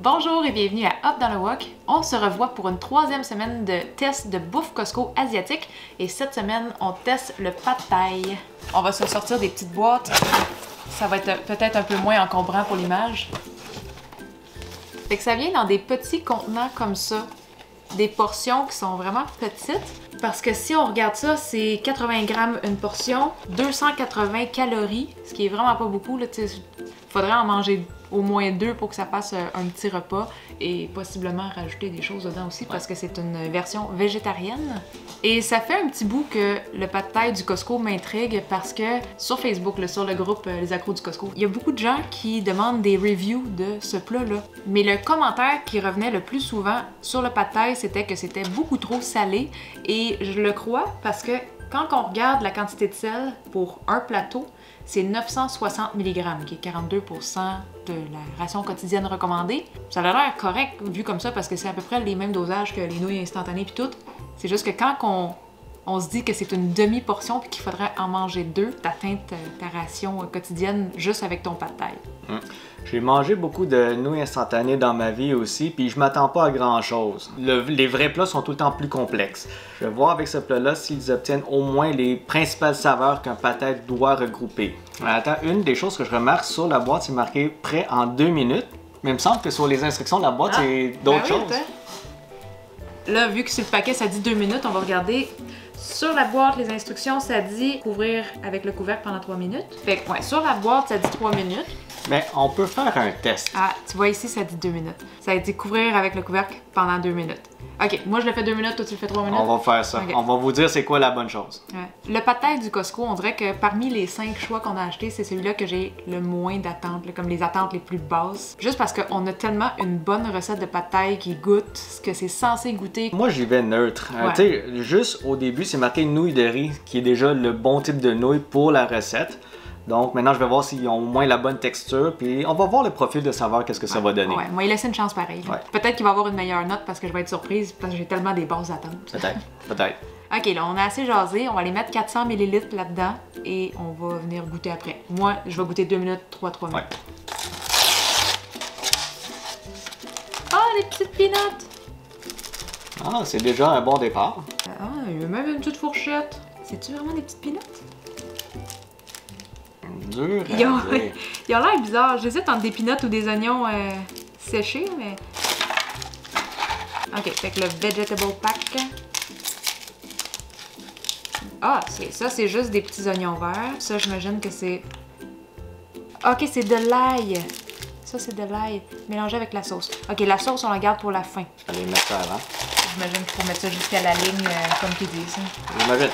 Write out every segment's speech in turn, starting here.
Bonjour et bienvenue à Hop dans le Wok. On se revoit pour une troisième semaine de test de bouffe Costco asiatique et cette semaine on teste le pad thai. On va se sortir des petites boîtes, ça va être peut-être un peu moins encombrant pour l'image. Fait que ça vient dans des petits contenants comme ça, des portions qui sont vraiment petites. Parce que si on regarde ça, c'est 80 grammes une portion, 280 calories, ce qui est vraiment pas beaucoup. Il faudrait en manger au moins 2 pour que ça fasse un petit repas et possiblement rajouter des choses dedans aussi parce que c'est une version végétarienne. Et ça fait un petit bout que le pad thai du Costco m'intrigue parce que sur Facebook, là, sur le groupe Les Accros du Costco, il y a beaucoup de gens qui demandent des reviews de ce plat-là. Mais le commentaire qui revenait le plus souvent sur le pad thai, c'était que c'était beaucoup trop salé et je le crois parce que quand on regarde la quantité de sel pour un plateau, c'est 960 mg, qui est 42% de la ration quotidienne recommandée. Ça a l'air correct vu comme ça parce que c'est à peu près les mêmes dosages que les nouilles instantanées puis tout. C'est juste que quand on se dit que c'est une demi-portion puis qu'il faudrait en manger 2, t'atteins ta ration quotidienne juste avec ton pad thai. J'ai mangé beaucoup de nouilles instantanées dans ma vie aussi, puis je m'attends pas à grand chose. Les vrais plats sont tout le temps plus complexes. Je vais voir avec ce plat-là s'ils obtiennent au moins les principales saveurs qu'un pad thai doit regrouper. Attends, une des choses que je remarque sur la boîte, c'est marqué prêt en 2 minutes. Mais il me semble que sur les instructions de la boîte, c'est d'autres choses. Là, vu que sur le paquet, ça dit 2 minutes, on va regarder. Sur la boîte, les instructions, ça dit couvrir avec le couvercle pendant 3 minutes. Fait que, ouais, sur la boîte, ça dit 3 minutes. Mais on peut faire un test. Ah, tu vois ici, ça dit 2 minutes. Ça dit couvrir avec le couvercle pendant 2 minutes. Ok, moi je le fais 2 minutes, toi tu le fais 3 minutes. On va faire ça. Okay. On va vous dire c'est quoi la bonne chose. Ouais. Le pad thai du Costco, on dirait que parmi les 5 choix qu'on a achetés, c'est celui-là que j'ai le moins d'attentes, comme les attentes les plus basses. Juste parce qu'on a tellement une bonne recette de pad thai qui goûte ce que c'est censé goûter. Moi j'y vais neutre. Ouais. Tu sais, juste au début, c'est marqué nouilles de riz, qui est déjà le bon type de nouilles pour la recette. Donc maintenant, je vais voir s'ils ont au moins la bonne texture, puis on va voir le profil de saveur, qu'est-ce que ça va donner. Ouais, moi, il laisse une chance pareille. Ouais. Peut-être qu'il va avoir une meilleure note parce que je vais être surprise, parce que j'ai tellement des basses attentes. Peut-être, peut-être. Ok, là, on a assez jasé, on va aller mettre 400 ml là-dedans et on va venir goûter après. Moi, je vais goûter 2 minutes, 3 minutes. Ouais. Oh, les petites peanuts! Ah, c'est déjà un bon départ. Ah, il y a même une petite fourchette. C'est-tu vraiment des petites peanuts? Dur à ils ont dire. l'air bizarres. J'hésite entre des peanuts ou des oignons séchés, mais... Ok, fait que le vegetable pack. Ah, ça c'est juste des petits oignons verts. Ça, j'imagine que c'est... Ok, c'est de l'ail. Ça, c'est de l'ail mélangé avec la sauce. Ok, la sauce, on la garde pour la fin. Allez, mettre ça avant. J'imagine qu'il faut mettre ça jusqu'à la ligne, comme tu dis. J'imagine.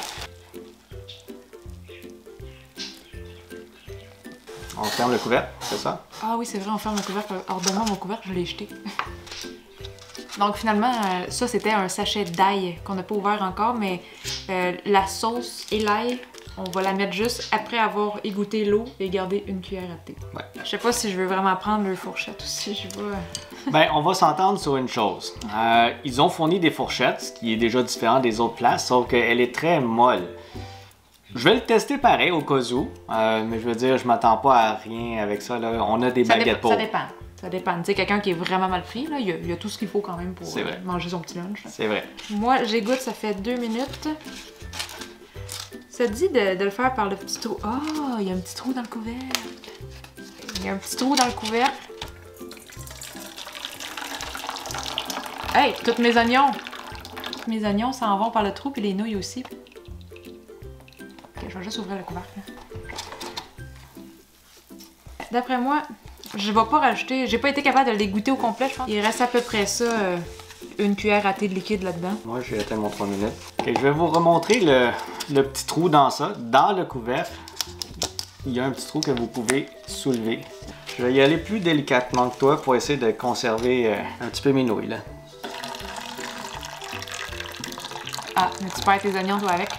On ferme le couvercle, c'est ça? Ah oui, c'est vrai, on ferme le couvercle. Alors, donne-moi mon couvercle, je l'ai jeté. Donc finalement, ça c'était un sachet d'ail qu'on n'a pas ouvert encore, mais la sauce et l'ail, on va la mettre juste après avoir égoutté l'eau et garder une cuillère à thé. Ouais. Je sais pas si je veux vraiment prendre leur fourchette aussi, je vois. Ben, on va s'entendre sur une chose. Ils ont fourni des fourchettes, ce qui est déjà différent des autres places, sauf qu'elle est très molle. Je vais le tester pareil au cas où, mais je veux dire, je m'attends pas à rien avec ça. Là. On a des baguettes pauvres. Ça dépend. Ça dépend. Tu sais, quelqu'un qui est vraiment mal pris, là, il y a tout ce qu'il faut quand même pour manger son petit lunch. C'est vrai. Moi, j'égoutte, ça fait 2 minutes. Ça dit de le faire par le petit trou. Ah, oh, il y a un petit trou dans le couvercle. Il y a un petit trou dans le couvercle. Hey, tous mes oignons! Tous mes oignons s'en vont par le trou, puis les nouilles aussi. Je vais juste ouvrir le couvercle. D'après moi, je vais pas rajouter... J'ai pas été capable de les goûter au complet, je pense. Il reste à peu près ça, une cuillère à thé de liquide là-dedans. Moi, j'ai atteint mon 3 minutes. Okay, je vais vous remontrer le petit trou dans ça. Dans le couvercle, il y a un petit trou que vous pouvez soulever. Je vais y aller plus délicatement que toi pour essayer de conserver un petit peu mes nouilles, là. Ah, mais tu perds tes oignons, toi, avec?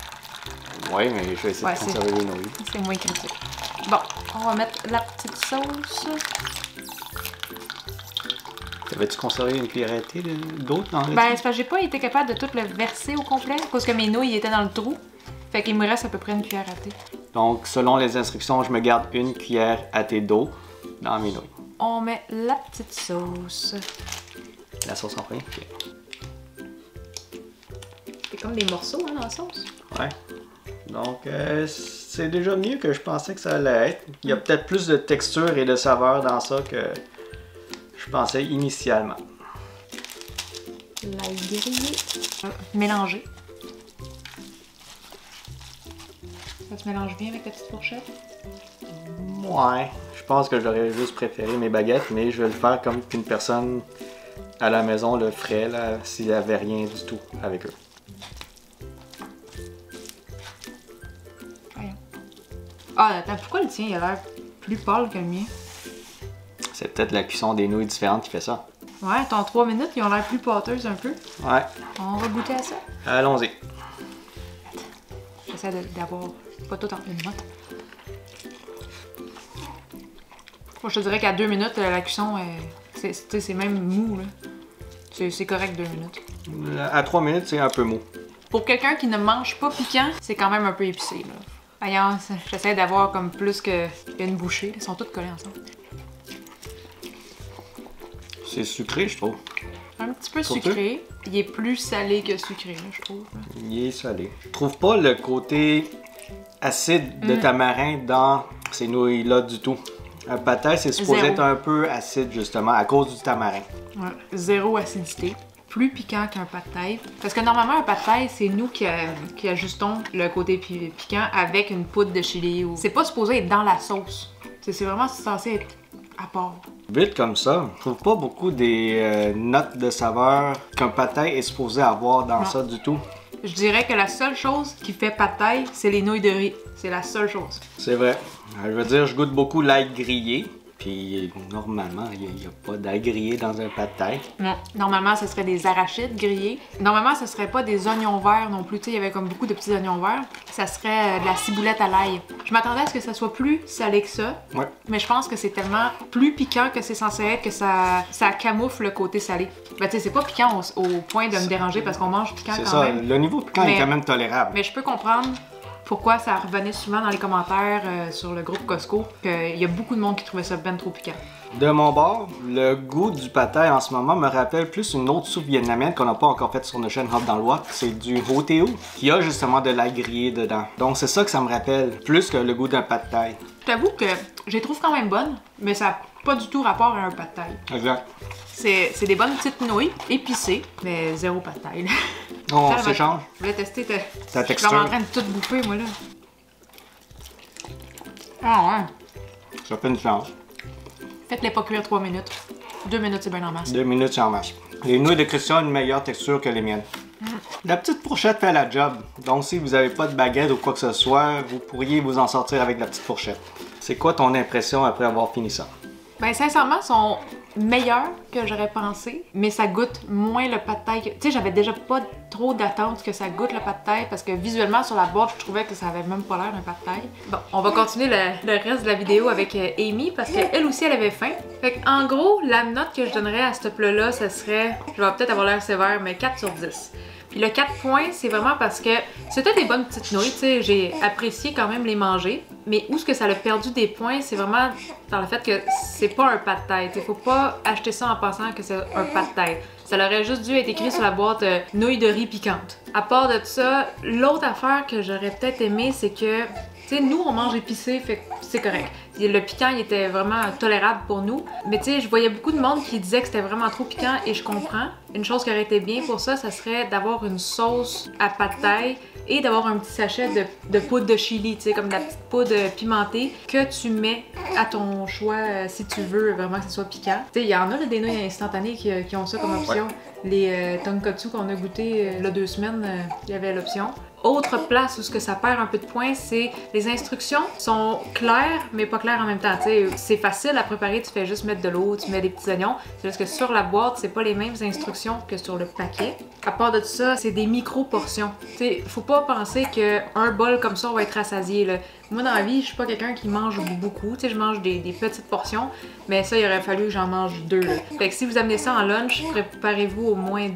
Oui, mais je vais essayer de conserver les nouilles. C'est moins critique. Bon, on va mettre la petite sauce. Avais-tu conservé une cuillère à thé d'eau dans le Ben, c'est parce que j'ai pas été capable de tout le verser au complet, parce que mes nouilles étaient dans le trou. Fait qu'il me reste à peu près une cuillère à thé. Donc, selon les instructions, je me garde une cuillère à thé d'eau dans mes nouilles. on met la petite sauce. La sauce en premier? Ok. C'est comme des morceaux hein, dans la sauce. Ouais. Donc, c'est déjà mieux que je pensais que ça allait être. Il y a peut-être plus de texture et de saveur dans ça que je pensais initialement. L'ail grillé. Mélanger. Ça se mélange bien avec la petite fourchette? Ouais, je pense que j'aurais juste préféré mes baguettes, mais je vais le faire comme qu'une personne à la maison le ferait là, s'il n'y avait rien du tout avec eux. Voyons. Ah, attends, pourquoi le tien il a l'air plus pâle que le mien? C'est peut-être la cuisson des nouilles différentes qui fait ça. Ouais, ton 3 minutes, ils ont l'air plus pâteuses un peu. Ouais. On va goûter à ça. Allons-y. J'essaie d'avoir pas tout en une minute. Moi, je te dirais qu'à 2 minutes, la cuisson, c'est même mou. C'est correct 2 minutes. À 3 minutes, c'est un peu mou. Pour quelqu'un qui ne mange pas piquant, c'est quand même un peu épicé. Là. Ailleurs, j'essaie d'avoir comme plus qu'une bouchée. Ils sont tous collés ensemble. C'est sucré, je trouve. Un petit peu sucré. Il est plus salé que sucré, là, je trouve. Il est salé. Je trouve pas le côté acide de tamarin dans ces nouilles-là du tout. Un pad thai, c'est supposé être un peu acide, justement, à cause du tamarin. Ouais, zéro acidité. Plus piquant qu'un pad thai. Parce que normalement, un pad thai, c'est nous qui ajustons le côté piquant avec une poudre de chili. C'est pas supposé être dans la sauce. C'est vraiment censé être à part. Vite comme ça, je trouve pas beaucoup des notes de saveur qu'un pad thai est supposé avoir dans ça du tout. Je dirais que la seule chose qui fait pad thai, c'est les nouilles de riz. C'est la seule chose. C'est vrai. Je veux dire, je goûte beaucoup l'ail grillé. Puis normalement, il n'y a pas d'ail grillé dans un pad thai. Non. Normalement, ce serait des arachides grillés. Normalement, ce serait pas des oignons verts non plus. Tu sais, il y avait comme beaucoup de petits oignons verts. Ça serait de la ciboulette à l'ail. Je m'attendais à ce que ça soit plus salé que ça. Ouais. Mais je pense que c'est tellement plus piquant que c'est censé être que ça camoufle le côté salé. Ben, tu sais, c'est pas piquant au point de me déranger parce qu'on mange piquant quand même. C'est ça. Le niveau piquant est quand même tolérable. Mais je peux comprendre pourquoi ça revenait souvent dans les commentaires sur le groupe Costco, qu'il y a beaucoup de monde qui trouvait ça ben trop piquant. De mon bord, le goût du pad thai en ce moment me rappelle plus une autre soupe vietnamienne qu'on n'a pas encore faite sur notre chaîne Hop dans le Wok. C'est du Ho Teo qui a justement de l'ail grillé dedans. Donc c'est ça que ça me rappelle, plus que le goût d'un pad thai. Je t'avoue que je les trouve quand même bonnes, mais ça n'a pas du tout rapport à un pad thai. Exact. C'est des bonnes petites nouilles, épicées, mais zéro pad thai. On s'échange. Je voulais tester ta texture. Je suis en train de tout bouffer, moi, là. Ah ouais. Ça fait une différence. Faites-les pas cuire 3 minutes. 2 minutes, c'est bien en masse. 2 minutes, c'est en masse. Les nouilles de Christian ont une meilleure texture que les miennes. La petite fourchette fait la job. Donc si vous n'avez pas de baguette ou quoi que ce soit, vous pourriez vous en sortir avec la petite fourchette. C'est quoi ton impression après avoir fini ça? Ben sincèrement, ils sont meilleurs que j'aurais pensé, mais ça goûte moins le pad thai. Tu sais, j'avais déjà pas trop d'attente que ça goûte le pad thai parce que visuellement sur la boîte, je trouvais que ça avait même pas l'air d'un pad thai. Bon, on va continuer le reste de la vidéo avec Amy parce qu'elle aussi elle avait faim. Fait en gros, la note que je donnerais à ce plat-là, ce serait, je vais peut-être avoir l'air sévère, mais 4 sur 10. Puis le 4 points, c'est vraiment parce que c'était des bonnes petites nouilles, tu sais, j'ai apprécié quand même les manger. Mais où est-ce que ça a perdu des points, c'est vraiment dans le fait que c'est pas un pad thai. Il faut pas acheter ça en pensant que c'est un pad thai. Ça aurait juste dû être écrit sur la boîte nouilles de riz piquantes. À part de ça, l'autre affaire que j'aurais peut-être aimé, c'est que, tu sais, nous on mange épicé, fait que c'est correct. Le piquant, il était vraiment tolérable pour nous. Mais tu sais, je voyais beaucoup de monde qui disait que c'était vraiment trop piquant et je comprends. Une chose qui aurait été bien pour ça, ça serait d'avoir une sauce à pad thai et d'avoir un petit sachet de poudre de chili, tu sais, comme de la petite poudre pimentée que tu mets à ton choix si tu veux vraiment que ce soit piquant. Tu sais, il y en a là, des nouilles instantanées qui ont ça comme option. Ouais. Les tonkotsu qu'on a goûté là 2 semaines, il y avait l'option. Autre place où ce que ça perd un peu de points, c'est les instructions sont claires, mais pas claires en même temps. C'est facile à préparer, tu fais juste mettre de l'eau, tu mets des petits oignons. C'est juste que sur la boîte, c'est pas les mêmes instructions que sur le paquet. À part de tout ça, c'est des micro-portions. Faut pas penser qu'un bol comme ça, on va être rassasié. Là. Moi, dans la vie, je suis pas quelqu'un qui mange beaucoup. Je mange des petites portions, mais ça, il aurait fallu que j'en mange 2. Là. Fait que si vous amenez ça en lunch, préparez-vous au moins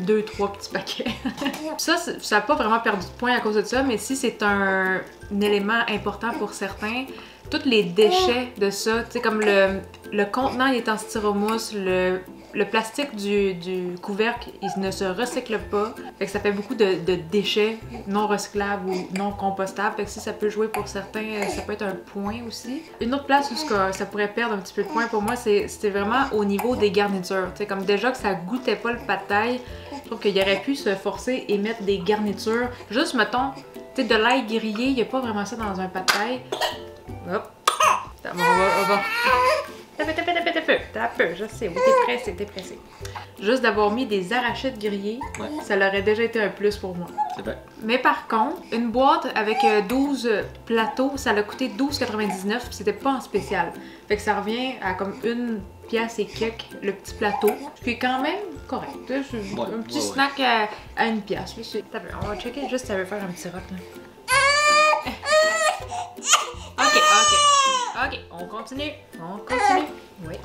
2-3 petits paquets. Ça n'a pas vraiment perdu de points à cause de ça, mais si c'est un élément important pour certains, tous les déchets de ça, tu sais, comme le contenant il est en styromousse, le plastique du couvercle, il ne se recycle pas. Fait que ça fait beaucoup de déchets non recyclables ou non compostables. Fait que si ça peut jouer pour certains, ça peut être un point aussi. Une autre place où ça pourrait perdre un petit peu de points pour moi, c'était vraiment au niveau des garnitures. Tu sais, comme déjà que ça goûtait pas le pad thai, je trouve qu'il aurait pu se forcer et mettre des garnitures. Juste, mettons, tu sais, de l'ail grillé, il n'y a pas vraiment ça dans un pad thai. Hop! On va... T'as peu, je sais, t'es pressé. Juste d'avoir mis des arachides grillés, ça l'aurait déjà été un plus pour moi. C'est vrai. Mais par contre, une boîte avec 12 plateaux, ça l'a coûté 12,99 puis c'était pas en spécial. Fait que ça revient à comme une pièce et quelques le petit plateau, ce qui est quand même correct. Un petit snack à une pièce. On va checker juste si ça veut faire un petit rock là. Ok, on continue. Oui.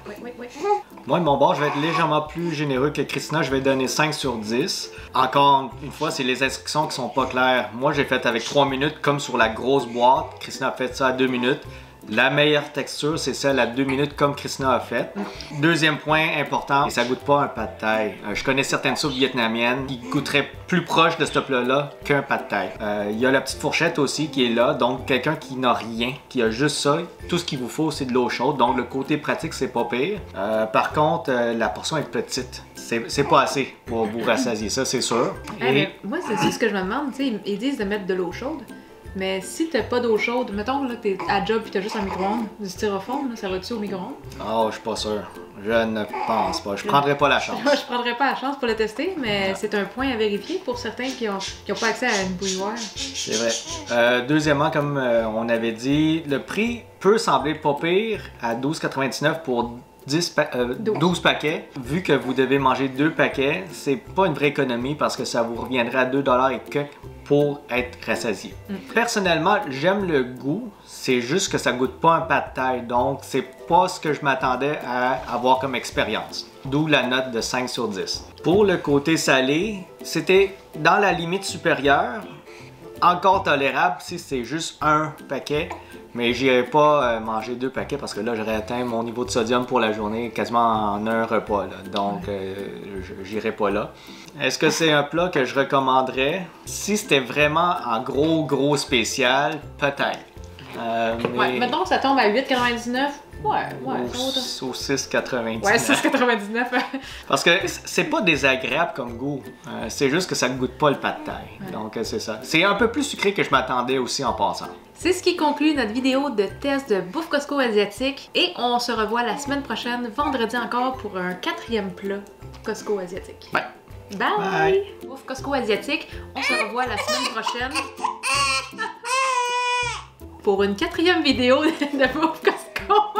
Moi, de mon bord, je vais être légèrement plus généreux que Christina. Je vais donner 5 sur 10. Encore une fois, c'est les instructions qui sont pas claires. Moi, j'ai fait avec 3 minutes, comme sur la grosse boîte. Christina a fait ça à 2 minutes. La meilleure texture, c'est celle à 2 minutes comme Christina a fait. Deuxième point important, ça goûte pas un pad thai. Je connais certaines soupes vietnamiennes qui goûteraient plus proche de ce plat-là qu'un pad thai. Il y a la petite fourchette aussi qui est là, donc quelqu'un qui n'a rien, qui a juste ça, tout ce qu'il vous faut c'est de l'eau chaude, donc le côté pratique c'est pas pire. Par contre, la portion est petite. C'est pas assez pour vous rassasier, ça c'est sûr. Mais moi, c'est ce que je me demande, tu sais, ils disent de mettre de l'eau chaude. Mais si t'as pas d'eau chaude, mettons là, que t'es à job pis t'as juste un micro-ondes, du styrofoam, là, ça va-tu au micro-ondes? Oh, je suis pas sûr. Je ne pense pas. Je prendrais pas la chance. Je prendrais pas la chance pour le tester, mais c'est un point à vérifier pour certains qui ont pas accès à une bouilloire. C'est vrai. Deuxièmement, comme on avait dit, le prix peut sembler pas pire à 12,99 pour 12 paquets. Vu que vous devez manger 2 paquets, c'est pas une vraie économie parce que ça vous reviendrait à 2$ et quelques pour être rassasié. Personnellement, j'aime le goût, c'est juste que ça goûte pas un pad thai, donc c'est pas ce que je m'attendais à avoir comme expérience. D'où la note de 5 sur 10. Pour le côté salé, c'était dans la limite supérieure, encore tolérable si c'est juste un paquet. Mais j'irai pas manger 2 paquets parce que là j'aurais atteint mon niveau de sodium pour la journée quasiment en un repas. Là. Donc j'irai pas là. Est-ce que c'est un plat que je recommanderais? Si c'était vraiment en gros spécial, peut-être. Ouais, maintenant que ça tombe à 8,99, ouais. Au 6,99. Ouais, 6,99. Parce que c'est pas désagréable comme goût. C'est juste que ça ne goûte pas le pad thai. Ouais. Donc c'est ça. C'est un peu plus sucré que je m'attendais aussi en passant. C'est ce qui conclut notre vidéo de test de bouffe Costco asiatique. Et on se revoit la semaine prochaine, vendredi encore, pour un 4e plat Costco asiatique. Bye! Bye! Bouffe Costco asiatique, on se revoit la semaine prochaine pour une 4e vidéo de bouffe Costco.